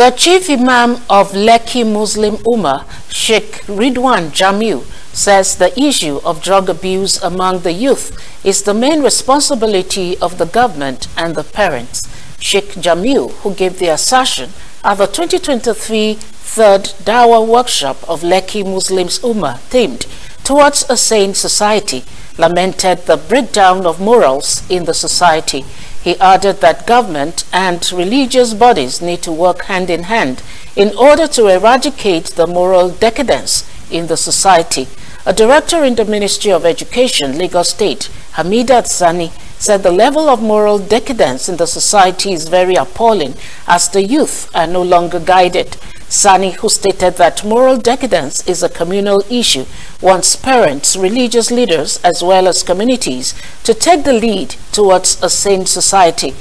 The Chief Imam of Lekki Muslim Ummah, Sheikh Ridwan Jamil, says the issue of drug abuse among the youth is the main responsibility of the government and the parents. Sheikh Jamil, who gave the assertion at the 2023 third Dawah workshop of Lekki Muslim Ummah themed Towards a Sane Society, lamented the breakdown of morals in the society. He added that government and religious bodies need to work hand in hand in order to eradicate the moral decadence in the society. A director in the Ministry of Education, Lagos State, Hamidat Sani, said the level of moral decadence in the society is very appalling as the youth are no longer guided. Sani, who stated that moral decadence is a communal issue, wants parents, religious leaders, as well as communities to take the lead towards a sane society.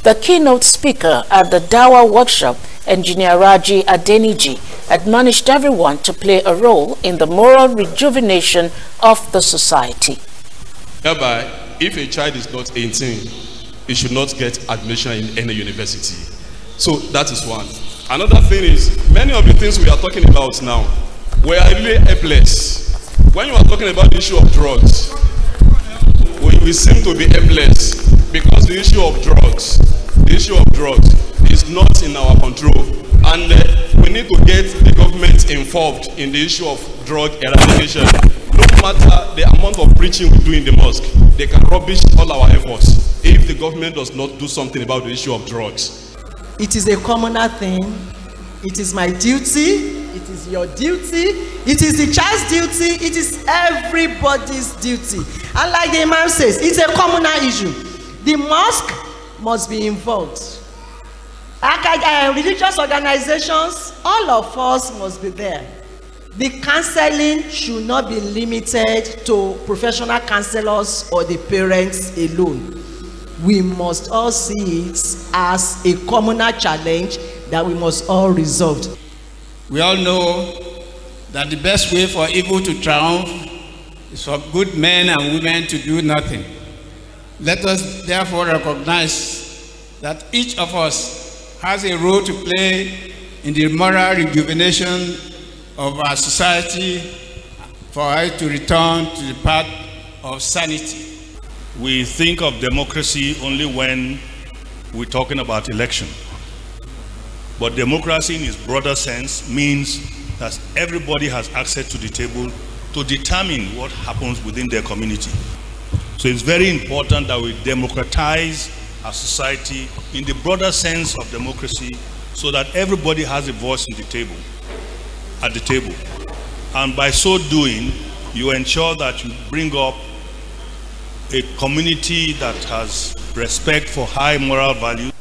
The keynote speaker at the Dawah workshop, Engineer Raji Adeniji, admonished everyone to play a role in the moral rejuvenation of the society. Thereby, if a child is not 18, he should not get admission in any university. So that is one. Another thing is, many of the things we are talking about now, we are really helpless. When you are talking about the issue of drugs, we seem to be helpless because the issue of drugs is not in our control. And we need to get the government involved in the issue of drug eradication. No matter the amount of preaching we do in the mosque, they can rubbish all our efforts if the government does not do something about the issue of drugs. It is a communal thing. It is my duty. It is your duty. It is the child's duty. It is everybody's duty. And like the Imam says, it's a communal issue. The mosque must be involved. Religious organizations, all of us must be there. The counseling should not be limited to professional counselors or the parents alone. We must all see it as a communal challenge that we must all resolve. We all know that the best way for evil to triumph is for good men and women to do nothing. Let us therefore recognize that each of us has a role to play in the moral rejuvenation of our society for it to return to the path of sanity. We think of democracy only when we're talking about election. But democracy in its broader sense means that everybody has access to the table to determine what happens within their community. So it's very important that we democratize our society in the broader sense of democracy so that everybody has a voice at the table. And by so doing, you ensure that you bring up a community that has respect for high moral values.